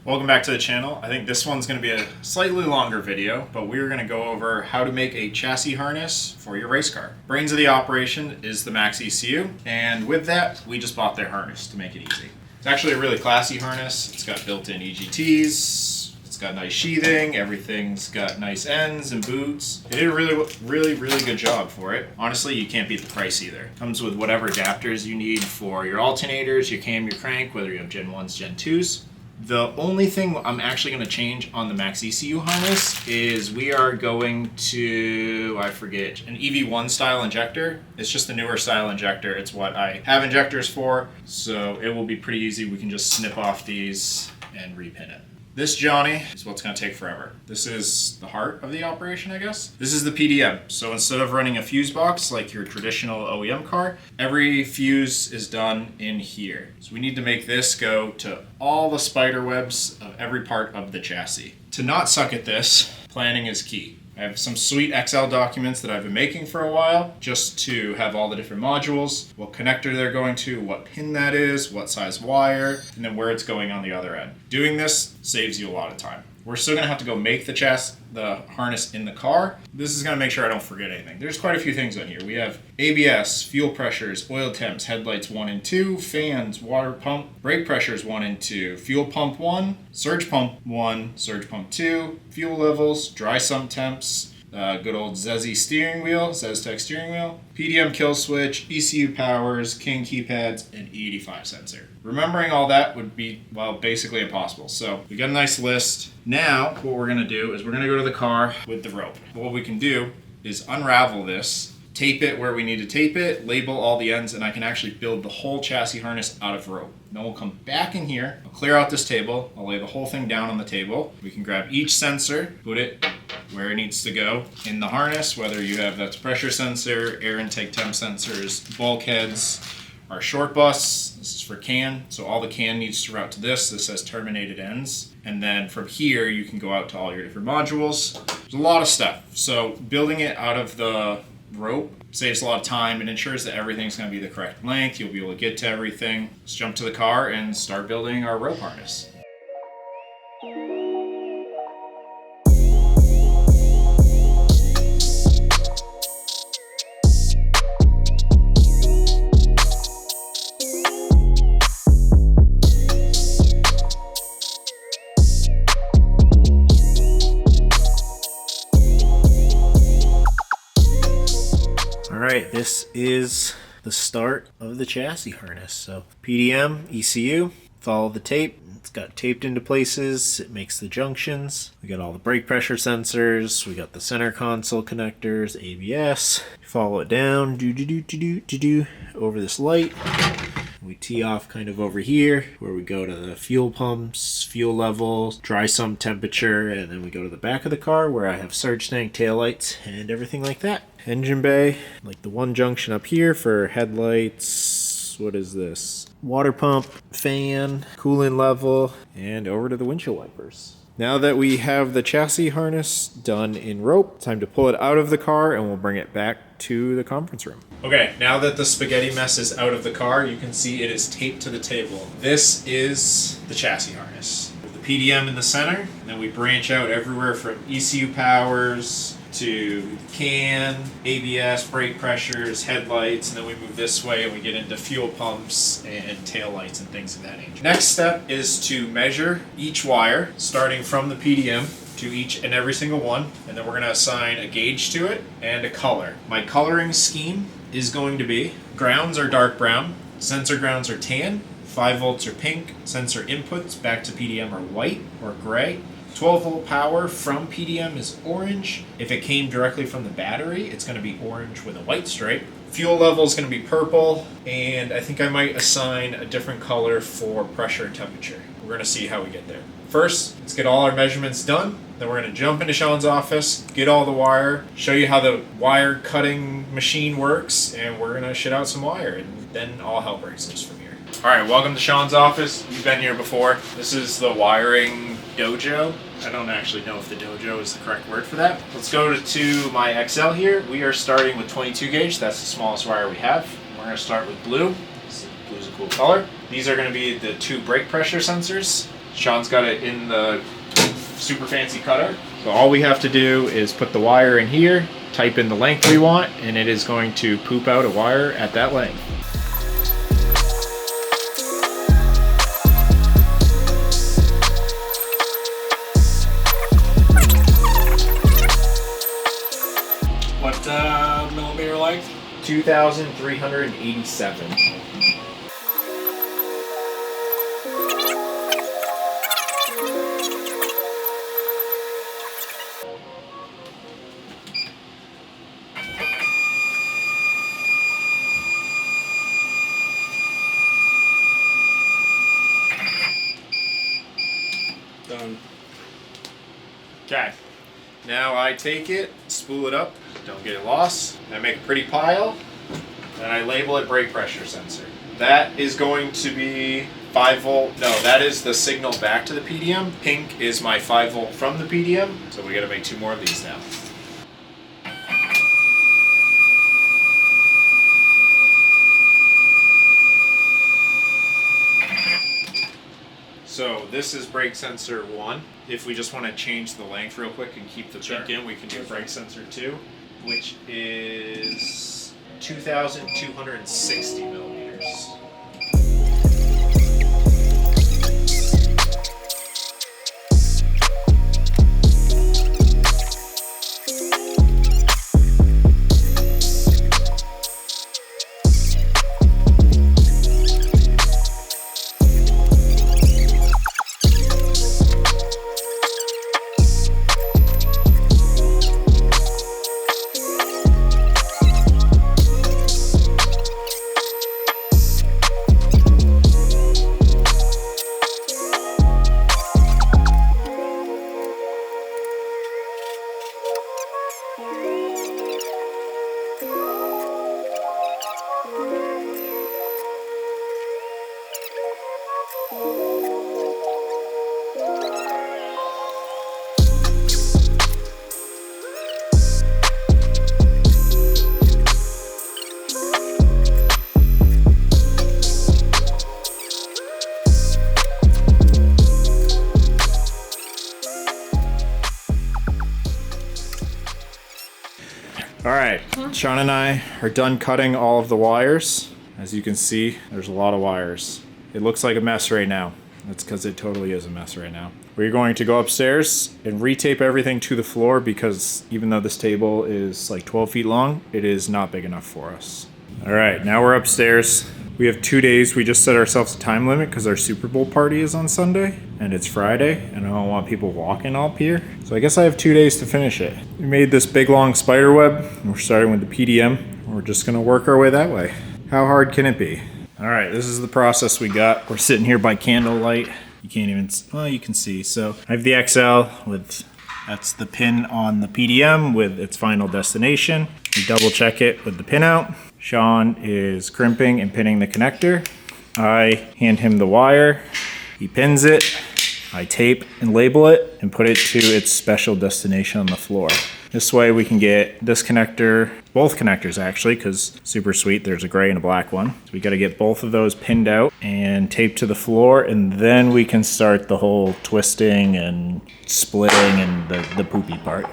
Welcome back to the channel. I think this one's going to be a slightly longer video, but we're going to go over how to make a chassis harness for your race car. Brains of the operation is the Max ECU, and with that, we just bought their harness to make it easy. It's actually a really classy harness. It's got built-in EGTs, it's got nice sheathing, everything's got nice ends and boots. They did a really good job for it. Honestly, you can't beat the price either. Comes with whatever adapters you need for your alternators, your cam, your crank, whether you have Gen 1s, Gen 2s. The only thing I'm actually going to change on the Max ECU harness is we are going to, I forget, an EV1 style injector. It's just the newer style injector. It's what I have injectors for, so it will be pretty easy. We can just snip off these and repin it. This Johnny is what's going to take forever. This is the heart of the operation, I guess. This is the PDM. So instead of running a fuse box like your traditional OEM car, every fuse is done in here. So we need to make this go to all the spider webs of every part of the chassis. To not suck at this, planning is key. I have some sweet Excel documents that I've been making for a while just to have all the different modules, what connector they're going to, what pin that is, what size wire, and then where it's going on the other end. Doing this saves you a lot of time. We're still going to have to go make the harness in the car. This is going to make sure I don't forget anything. There's quite a few things on here. We have ABS, fuel pressures, oil temps, headlights 1 and 2, fans, water pump, brake pressures 1 and 2, fuel pump 1, surge pump 1, surge pump 2, fuel levels, dry sump temps, good old Zeztec steering wheel, PDM kill switch, ECU powers, King keypads, and E85 sensor. Remembering all that would be, well, basically impossible. So we got a nice list. Now, what we're gonna do is we're gonna go to the car with the rope. What we can do is unravel this, tape it where we need to tape it, label all the ends, and I can actually build the whole chassis harness out of rope. Then we'll come back in here, I'll clear out this table, I'll lay the whole thing down on the table. We can grab each sensor, put it where it needs to go in the harness, whether you have that's pressure sensor, air intake temp sensors, bulkheads, our short bus, this is for CAN, so all the CAN needs to route to this. This says terminated ends. And then from here, you can go out to all your different modules. There's a lot of stuff. So building it out of the rope saves a lot of time and ensures that everything's going to be the correct length. You'll be able to get to everything. Let's jump to the car and start building our rope harness. Alright, this is the start of the chassis harness. So PDM, ECU, follow the tape. It's got taped into places. It makes the junctions. We got all the brake pressure sensors. We got the center console connectors, ABS. Follow it down, over this light. We tee off kind of over here where we go to the fuel pumps, fuel levels, dry sump temperature, and then we go to the back of the car where I have surge tank, taillights, and everything like that. Engine bay, like the one junction up here for headlights. What is this? Water pump, fan, coolant level, and over to the windshield wipers. Now that we have the chassis harness done in rope, time to pull it out of the car and we'll bring it back to the conference room. Okay, now that the spaghetti mess is out of the car, you can see it is taped to the table. This is the chassis harness. With the PDM in the center, and then we branch out everywhere from ECU powers to CAN, ABS, brake pressures, headlights, and then we move this way and we get into fuel pumps and taillights and things of that nature. Next step is to measure each wire, starting from the PDM to each and every single one, and then we're going to assign a gauge to it and a color. My coloring scheme is going to be grounds are dark brown, sensor grounds are tan, 5 volts are pink, sensor inputs back to PDM are white or gray. 12 volt power from PDM is orange. If it came directly from the battery, it's going to be orange with a white stripe. Fuel level is going to be purple, and I think I might assign a different color for pressure and temperature. We're going to see how we get there. First, let's get all our measurements done. Then we're going to jump into Sean's office, get all the wire, show you how the wire cutting machine works, and we're going to shit out some wire, and then all hell breaks loose from here. All right, welcome to Sean's office. You've been here before. This is the wiring dojo. I don't actually know if the dojo is the correct word for that. Let's go to my Excel here. We are starting with 22 gauge. That's the smallest wire we have. We're going to start with blue. Blue's a cool color. These are going to be the 2 brake pressure sensors. Sean's got it in the super fancy cutter. So all we have to do is put the wire in here, type in the length we want, and it is going to poop out a wire at that length. What millimeter length? 2,387. Done. Okay, now I take it, spool it up, don't get it lost, I make a pretty pile, and I label it brake pressure sensor. That is going to be 5 volt, no, that is the signal back to the PDM. Pink is my 5 volt from the PDM, so we gotta make 2 more of these now. So this is brake sensor 1. If we just want to change the length real quick and keep the pink in, we can do brake sensor 2, which is 2,260 millimeters. All right, Sean and I are done cutting all of the wires. As you can see, there's a lot of wires. It looks like a mess right now. That's because it totally is a mess right now. We're going to go upstairs and retape everything to the floor because even though this table is like 12 feet long, it is not big enough for us. All right, now we're upstairs. We have 2 days. We just set ourselves a time limit because our Super Bowl party is on Sunday and it's Friday and I don't want people walking up here. So I guess I have 2 days to finish it. We made this big long spider web and we're starting with the PDM. We're just gonna work our way that way. How hard can it be? All right, this is the process we got. We're sitting here by candlelight. You can't even, well, you can see. So I have the XL with, that's the pin on the PDM with its final destination. We double check it with the pin out. Sean is crimping and pinning the connector. I hand him the wire. He pins it. I tape and label it and put it to its special destination on the floor. This way we can get this connector, both connectors actually, because super sweet, there's a gray and a black one. So we gotta get both of those pinned out and taped to the floor, and then we can start the whole twisting and splitting and the poopy part.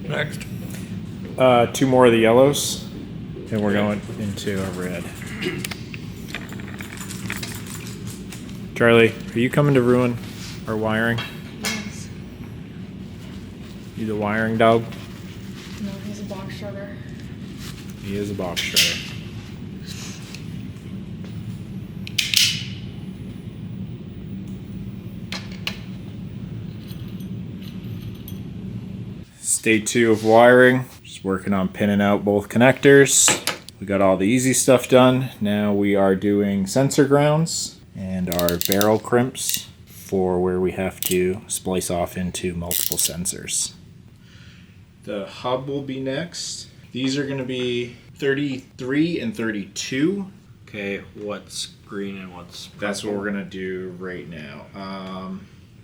Next. 2 more of the yellows, and we're going into a red. Charlie, are you coming to ruin our wiring? Yes. You the wiring dog? No, he's a box shredder. He is a box shredder. It's day 2 of wiring. Just working on pinning out both connectors. We got all the easy stuff done. Now we are doing sensor grounds and our barrel crimps for where we have to splice off into multiple sensors. The hub will be next. These are going to be 33 and 32. Okay, what's green and what's purple? That's what we're going to do right now.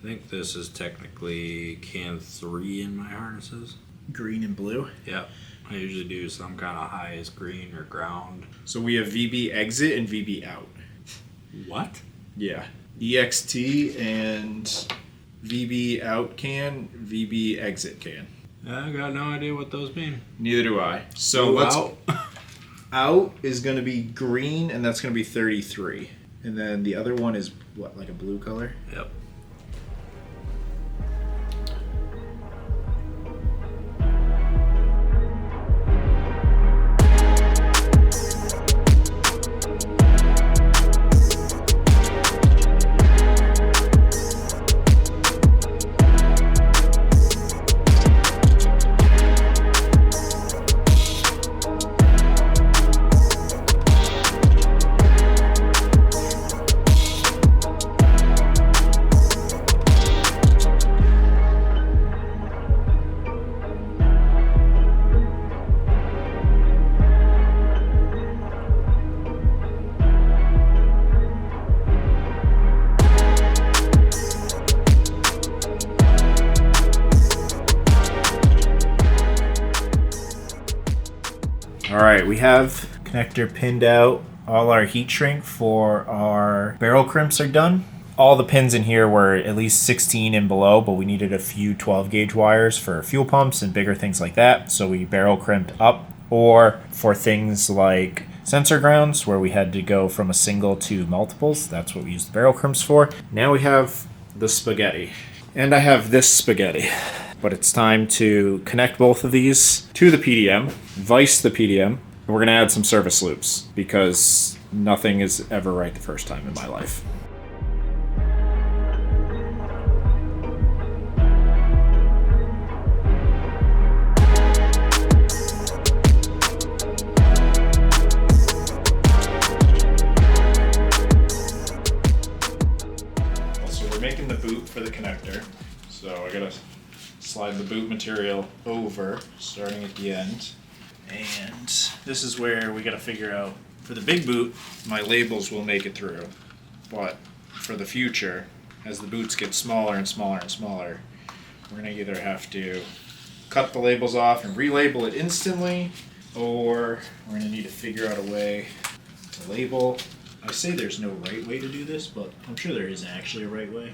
I think this is technically can 3 in my harnesses. Green and blue. Yep. I usually do some kind of highest green or ground. So we have VB exit and VB out. What? Yeah. EXT and VB out can, VB exit can. I got no idea what those mean. Neither do I. So Blue let's out. out is going to be green, and that's going to be 33. And then the other one is what, like a blue color? Yep. Alright, we have connector pinned out. All our heat shrink for our barrel crimps are done. All the pins in here were at least 16 and below, but we needed a few 12 gauge wires for fuel pumps and bigger things like that. So we barrel crimped up, or for things like sensor grounds where we had to go from a single to multiples. That's what we use the barrel crimps for. Now we have the spaghetti. And I have this spaghetti. But it's time to connect both of these to the PDM, vice the PDM, and we're going to add some service loops because nothing is ever right the first time in my life. So we're making the boot for the connector. So I got to slide the boot material over, starting at the end. And this is where we got to figure out, for the big boot, my labels will make it through. But for the future, as the boots get smaller and smaller and smaller, we're going to either have to cut the labels off and relabel it instantly, or we're going to need to figure out a way to label. I say there's no right way to do this, but I'm sure there is actually a right way.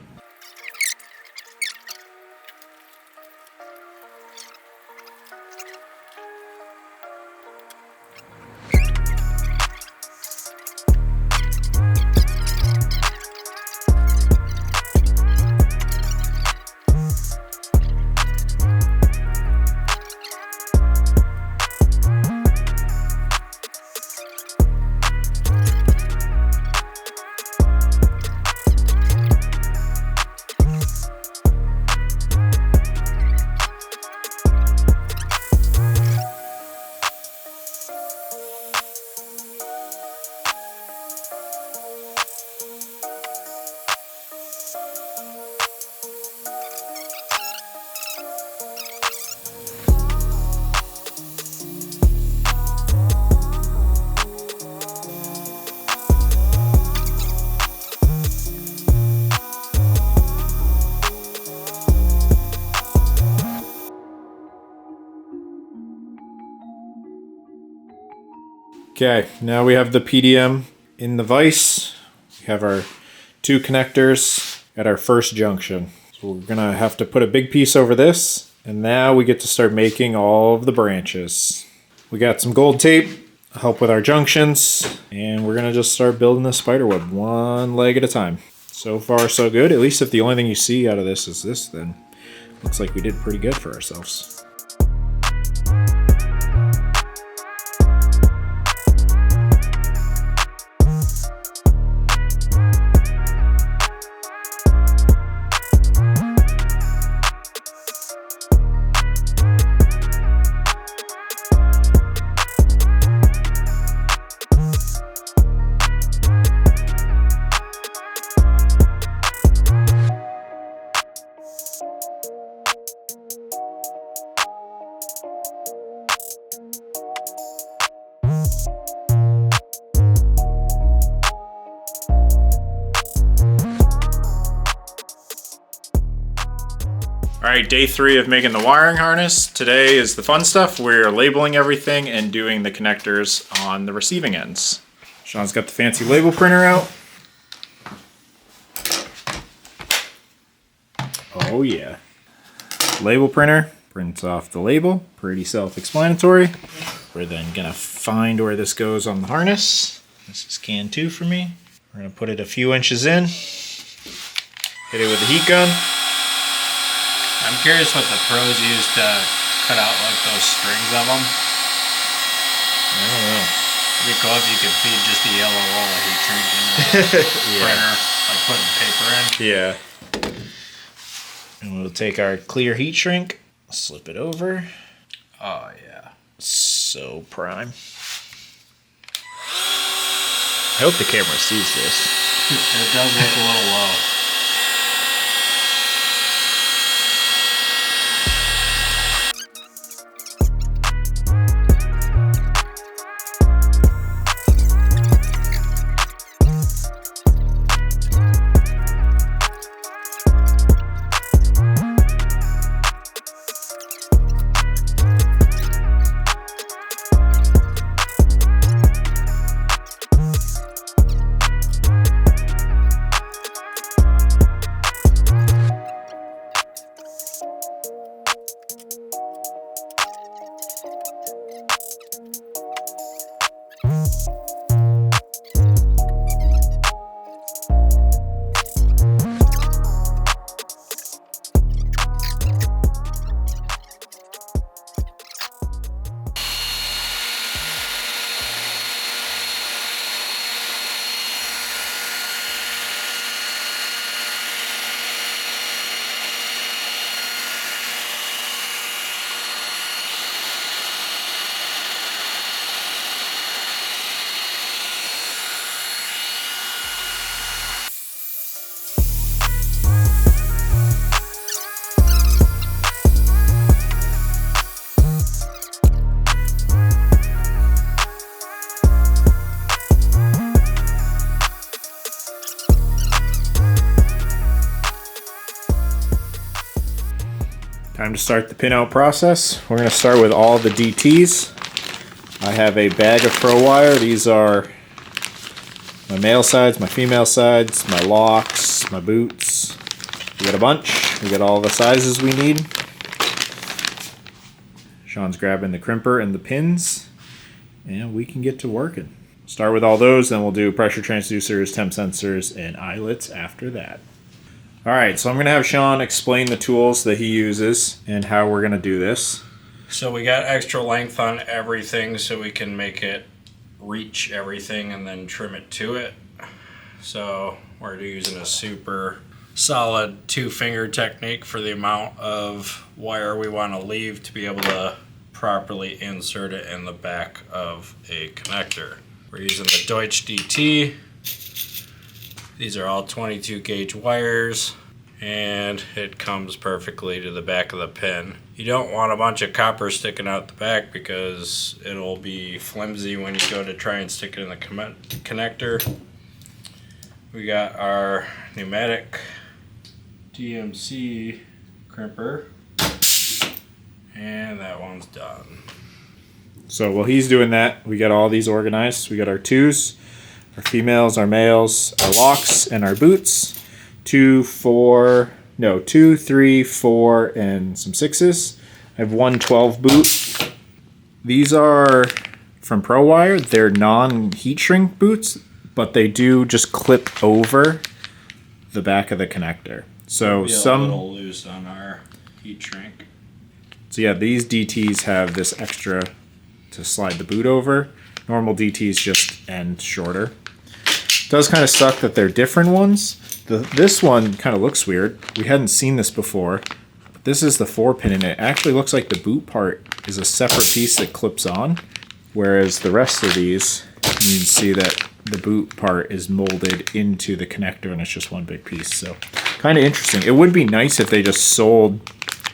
Okay, now we have the PDM in the vise. We have our 2 connectors at our first junction. So we're gonna have to put a big piece over this, and now we get to start making all of the branches. We got some gold tape to help with our junctions, and we're gonna just start building the spider web one leg at a time. So far so good. At least if the only thing you see out of this is this, then looks like we did pretty good for ourselves. All right, day 3 of making the wiring harness. Today is the fun stuff. We're labeling everything and doing the connectors on the receiving ends. Sean's got the fancy label printer out. Oh yeah. Label printer prints off the label. Pretty self-explanatory. We're then gonna find where this goes on the harness. This is can 2 for me. We're gonna put it a few inches in. Hit it with the heat gun. I'm curious what the pros use to cut out like those strings of them. I don't know. It'd be cool if you could feed just a yellow roll of heat shrink in the printer, like putting paper in. Yeah. And we'll take our clear heat shrink, slip it over. Oh yeah. So prime. I hope the camera sees this. It does look a little low. Time to start the pinout process. We're going to start with all the DTs. I have a bag of pro wire. These are my male sides, my female sides, my locks, my boots. We got a bunch. We got all the sizes we need. Sean's grabbing the crimper and the pins, and we can get to working. Start with all those, then we'll do pressure transducers, temp sensors, and eyelets after that. Alright, so I'm going to have Sean explain the tools that he uses and how we're going to do this. So we got extra length on everything so we can make it reach everything and then trim it to it. So we're using a super solid 2-finger technique for the amount of wire we want to leave to be able to properly insert it in the back of a connector. We're using the Deutsch DT. These are all 22 gauge wires, and it comes perfectly to the back of the pin. You don't want a bunch of copper sticking out the back because it'll be flimsy when you go to try and stick it in the connector. We got our pneumatic DMC crimper, and that one's done. So while he's doing that, we got all these organized. We got our 2s, our females, our males, our locks, and our boots. 2, 3, 4, and some 6s. I have one 12 boot. These are from ProWire. They're non-heat shrink boots, but they do just clip over the back of the connector. So some a little loose on our heat shrink. So yeah, these DTs have this extra to slide the boot over. Normal DTs just end shorter. It does kind of suck that they're different ones. This one kind of looks weird. We hadn't seen this before. But this is the 4-pin, and it actually looks like the boot part is a separate piece that clips on, whereas the rest of these, you can see that the boot part is molded into the connector, and it's just one big piece. So kind of interesting. It would be nice if they just sold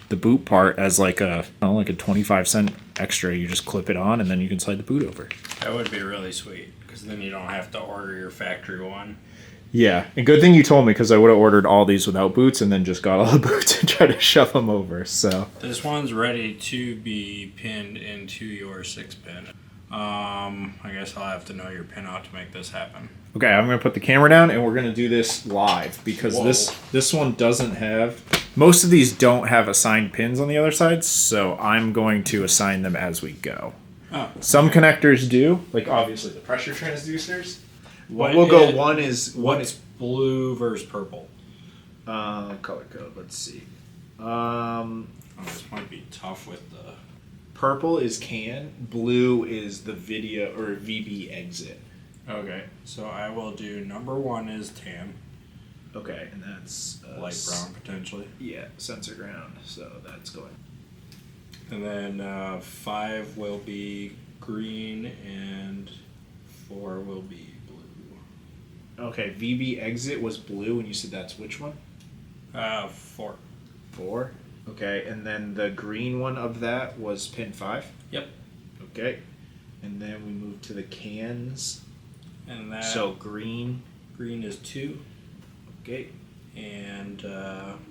the boot part as like a 25-cent extra. You just clip it on, and then you can slide the boot over. That would be really sweet, because then you don't have to order your factory one. Yeah, and good thing you told me because I would have ordered all these without boots and then just got all the boots and tried to shove them over. So This one's ready to be pinned into your 6-pin. I guess I'll have to know your pinout to make this happen. okay, I'm gonna put the camera down and we're gonna do this live because Whoa. this one doesn't have. Most of these don't have assigned pins on the other sides, so I'm going to assign them as we go. Oh, Some connectors do, like obviously the pressure transducers. What We'll go is- one is what's blue versus purple? color code. Let's see. Oh, this might be tough with the. Purple is CAN, blue is the video or VB exit. Okay, so I will do number 1 is tan, Okay, and that's light brown potentially, Yeah, sensor ground. So that's going. and then 5 will be green and 4 will be blue. Okay, VB exit was blue, and you said that's which one? 4. 4. Okay, and then the green one of that was pin 5. Yep. Okay, and then we move to the cans. And that So green. green is 2, Okay. and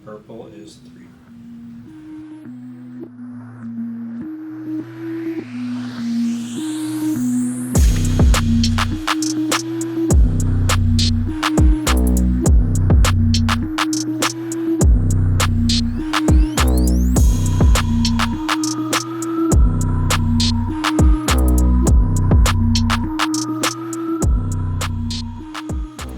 purple is 3.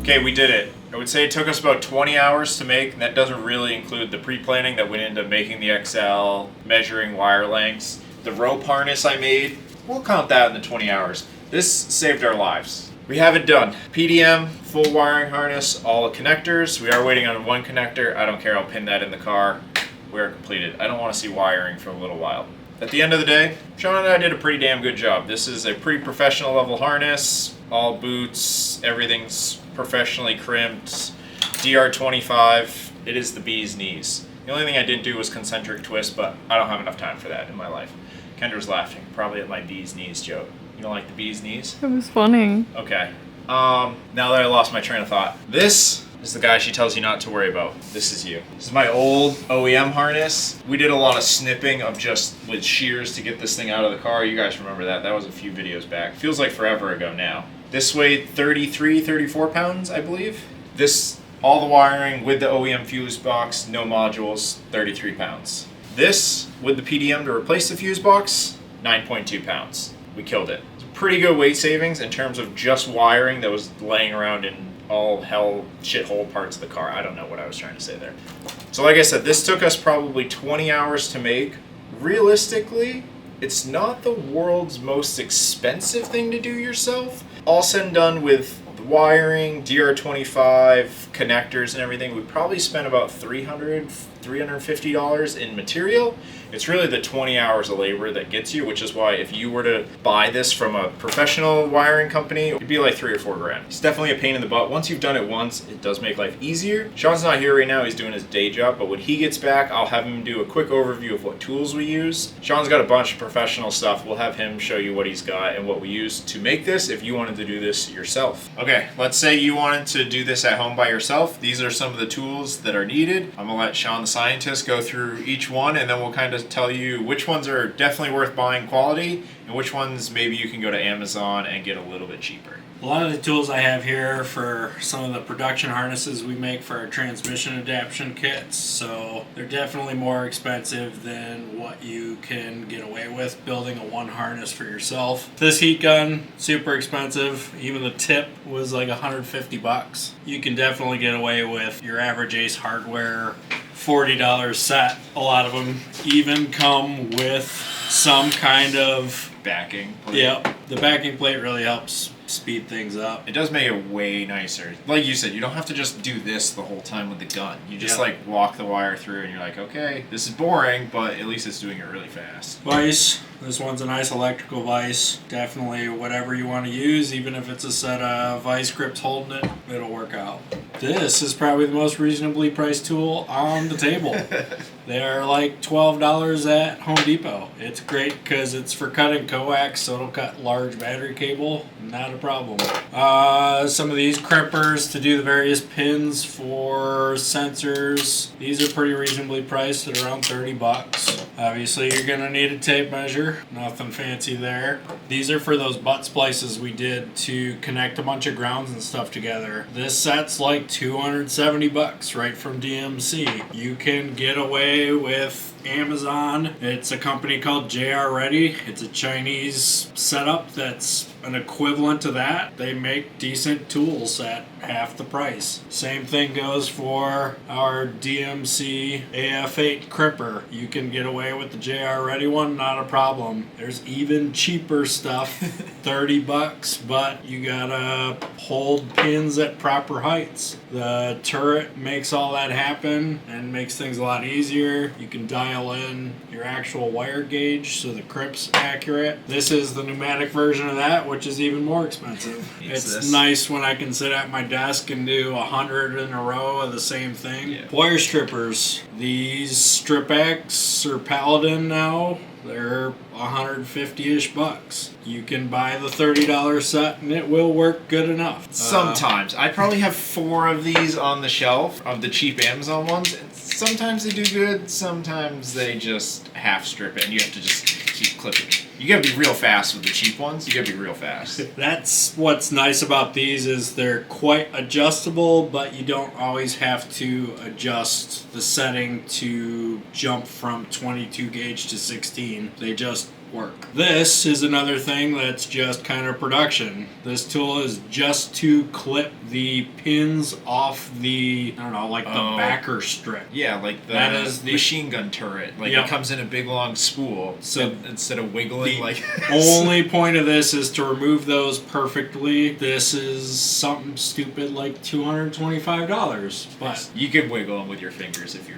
Okay, we did it. I would say it took us about 20 hours to make, and that doesn't really include the pre-planning that went into making the XL, measuring wire lengths. The rope harness I made, we'll count that in the 20 hours. This saved our lives. We have it done. PDM, full wiring harness, all the connectors. We are waiting on one connector. I don't care, I'll pin that in the car. We are completed. I don't want to see wiring for a little while. At the end of the day, Sean and I did a pretty damn good job. This is a pretty professional level harness, all boots, everything's professionally crimped, DR25, it is the bee's knees. The only thing I didn't do was concentric twist, but I don't have enough time for that in my life. Kendra's laughing, probably at my bee's knees joke. You don't like the bee's knees? It was funny. Okay. Now that I lost my train of thought, this is the guy she tells you not to worry about. This is you. This is my old OEM harness. We did a lot of snipping of just with shears to get this thing out of the car. You guys remember that. That was a few videos back. Feels like forever ago now. This weighed 33, 34 pounds, I believe. This, all the wiring with the OEM fuse box, no modules, 33 pounds. This, with the PDM to replace the fuse box, 9.2 pounds. We killed it. It's pretty good weight savings in terms of just wiring that was laying around in all hell shithole parts of the car. I don't know what I was trying to say there. So like I said, this took us probably 20 hours to make. Realistically, it's not the world's most expensive thing to do yourself. All said and done with the wiring, DR25, connectors and everything, we probably spent about $350 in material. It's really the 20 hours of labor that gets you, which is why if you were to buy this from a professional wiring company, it'd be like $3 or $4 grand. It's definitely a pain in the butt. Once you've done it once, it does make life easier. Sean's not here right now, he's doing his day job, but when he gets back, I'll have him do a quick overview of what tools we use. Sean's got a bunch of professional stuff. We'll have him show you what he's got and what we use to make this if you wanted to do this yourself. Okay, let's say you wanted to do this at home by yourself. These are some of the tools that are needed. I'm gonna let Sean the scientist go through each one, and then we'll kind of tell you which ones are definitely worth buying quality and which ones maybe you can go to Amazon and get a little bit cheaper. A lot of the tools I have here for some of the production harnesses we make for our transmission adaptation kits, so they're definitely more expensive than what you can get away with building a one harness for yourself. This heat gun, super expensive. Even the tip was like $150. You can definitely get away with your average Ace Hardware $40 set. A lot of them even come with some kind of Backing. Yep, the backing plate really helps speed things up. It does make it way nicer. Like you said, you don't have to just do this the whole time with the gun. You just Yep. like walk the wire through and you're like, okay, this is boring, but at least it's doing it really fast. Vise, This one's a nice electrical vise. Definitely whatever you want to use, even if it's a set of vice grips holding it, it'll work out. This is probably the most reasonably priced tool on the table. They're like $12 at Home Depot. It's great because it's for cutting coax, so it'll cut large battery cable. Not a problem. Some of these crimpers to do the various pins for sensors. These are pretty reasonably priced at around 30 bucks. Obviously, you're gonna need a tape measure. Nothing fancy there. These are for those butt splices we did to connect a bunch of grounds and stuff together. This set's like 270 bucks right from DMC. You can get away with Amazon. It's a company called JR Ready. It's a Chinese setup that's an equivalent to that. They make decent tools at half the price. Same thing goes for our DMC AF8 crimper. You can get away with the JR Ready one, not a problem. There's even cheaper stuff, 30 bucks, but you gotta hold pins at proper heights. The turret makes all that happen and makes things a lot easier. You can dial in your actual wire gauge so the crimp's accurate. This is the pneumatic version of that, which is even more expensive. It's nice when I can sit at my desk and do 100 in a row of the same thing. Yeah. Wire strippers. These Strip X or Paladin now, they're 150-ish bucks. You can buy the $30 set and it will work good enough. Sometimes. I probably have 4 of these on the shelf of the cheap Amazon ones. And sometimes they do good, sometimes they just half strip it and you have to just keep clipping. You gotta be real fast with the cheap ones. You gotta be real fast. That's what's nice about these is they're quite adjustable, but you don't always have to adjust the setting to jump from 22 gauge to 16. They just work. This is another thing that's just kind of production. This tool is just to clip the pins off the, I don't know, like the backer strip. Yeah, like the machine gun turret. Like it comes in a big long spool. So instead of wiggling like only point of this is to remove those perfectly. This is something stupid like $225. But you can wiggle them with your fingers if you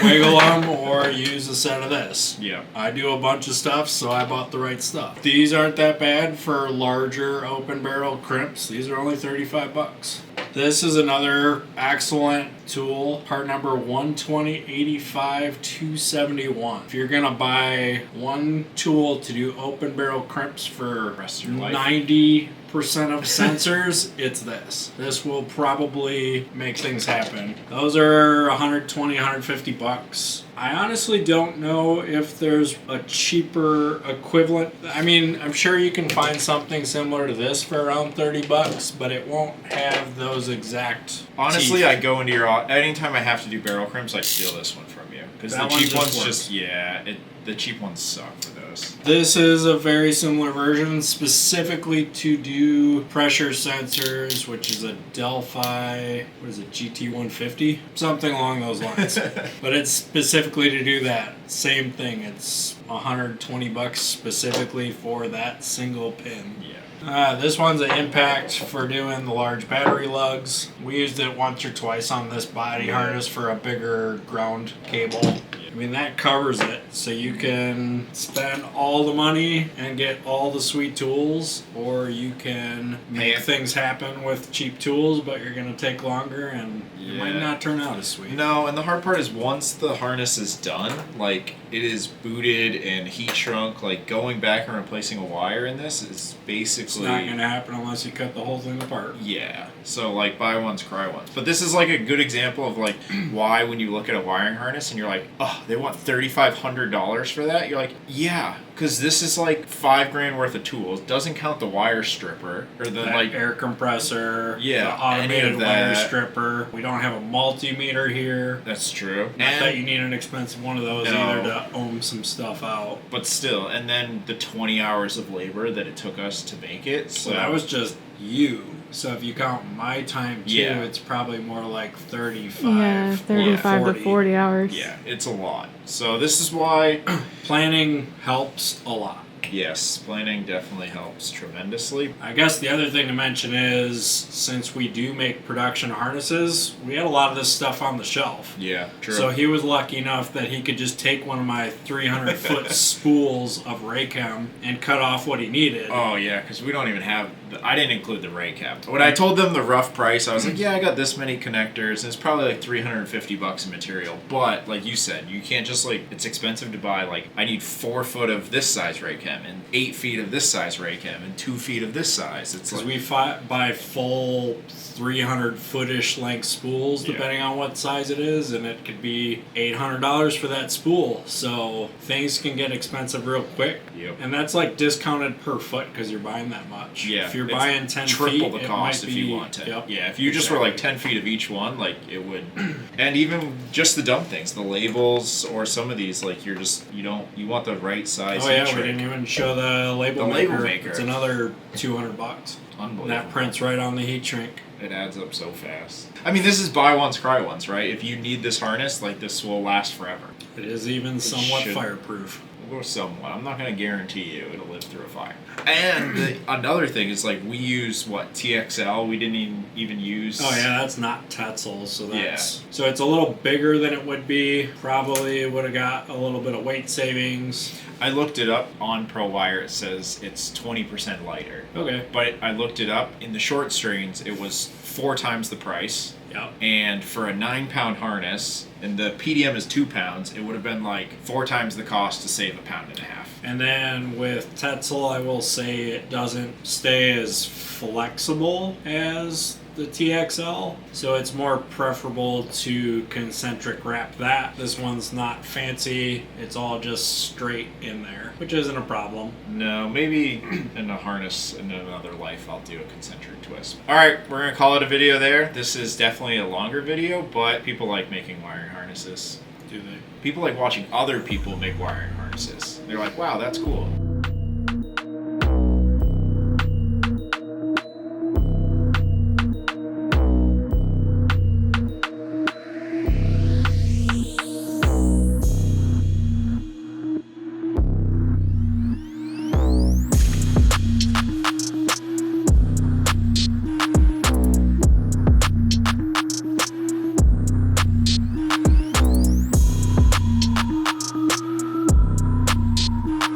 wiggle them or use a set of this. Yeah. I do a bunch of stuff, so I bought the right stuff. These aren't that bad for larger open barrel crimps. These are only 35 bucks. This is another excellent tool. Part number 12085-271. If you're gonna buy one tool to do open barrel crimps for 90% of sensors, it's this. This will probably make things happen. Those are 120, 150 bucks. I honestly don't know if there's a cheaper equivalent. I mean, I'm sure you can find something similar to this for around 30 bucks, but it won't have those exact Honestly, teeth. I go into your... Anytime I have to do barrel crimps, I steal this one from you. Because the cheap ones just... the cheap ones suck for those. This is a very similar version specifically to do pressure sensors, which is a Delphi, what is it, GT150? Something along those lines. But it's specifically to do that. Same thing. It's 120 bucks specifically for that single pin. Yeah. This one's an Impact for doing the large battery lugs. We used it once or twice on this body harness for a bigger ground cable. I mean, that covers it, so you can spend all the money and get all the sweet tools, or you can make things happen with cheap tools, but you're going to take longer and it might not turn out as sweet. No, and the hard part is once the harness is done, like, it is booted and heat shrunk, like, going back and replacing a wire in this is basically... It's not going to happen unless you cut the whole thing apart. Yeah, so, like, buy once, cry once. But this is, like, a good example of, like, why when you look at a wiring harness and you're like, oh, they want $3,500 for that? You're like, yeah, because this is like $5,000 worth of tools. Doesn't count the wire stripper or the that like air compressor. Yeah, the automated wire that. Stripper. We don't have a multimeter here. That's true. Not that you need an expensive one of those either to ohm some stuff out. But still, and then the 20 hours of labor that it took us to make it. So that was just you. So if you count my time too, it's probably more like 35. Yeah, 35 to 40 hours. Yeah, it's a lot. So this is why planning helps a lot. Yes, planning definitely helps tremendously. I guess the other thing to mention is, since we do make production harnesses, we had a lot of this stuff on the shelf. Yeah, true. So he was lucky enough that he could just take one of my 300-foot spools of Raychem and cut off what he needed. Oh yeah, because we don't even have. I didn't include the ray cap. When I told them the rough price, I was like, yeah, I got this many connectors, and it's probably like $350 in material. But like you said, you can't just like, it's expensive to buy. Like, I need 4 foot of this size Raychem and 8 feet of this size Raychem and 2 feet of this size. It's because like, we buy full 300-footish length spools, depending on what size it is, and it could be $800 for that spool. So things can get expensive real quick. Yep. And that's like discounted per foot because you're buying that much. Yeah. If you're buying 10 triple feet, the it cost might if be, you want 10. Yep, Yeah, if you just were like 10 feet of each one, like it would. And even just the dumb things, the labels or some of these, like you want the right size. Oh yeah, heat we shrink. didn't even show the label The maker. label maker. It's another $200. Unbelievable. And that prints right on the heat shrink. It adds up so fast. I mean, this is buy once, cry once, right? If you need this harness, like this will last forever. It is even somewhat should. fireproof. Or somewhat. I'm not going to guarantee you it'll live through a fire. And another thing is, like, we use, TXL? We didn't even use... Oh yeah, that's not Tetzel, so that's... Yeah. So it's a little bigger than it would be. Probably would have got a little bit of weight savings. I looked it up on ProWire. It says it's 20% lighter. Okay. But I looked it up. In the short strings, it was 4 times the price. Yep. And for a 9-pound harness, and the PDM is 2 pounds, it would have been like 4 times the cost to save 1.5 pounds. And then with Tetzel, I will say it doesn't stay as flexible as the TXL, so it's more preferable to concentric wrap that. This one's not fancy, it's all just straight in there, which isn't a problem. No, maybe in a harness in another life I'll do a concentric twist. Alright, we're going to call it a video there. This is definitely a longer video, but people like making wiring harnesses. Do they? People like watching other people make wiring harnesses. They're like, wow, that's cool.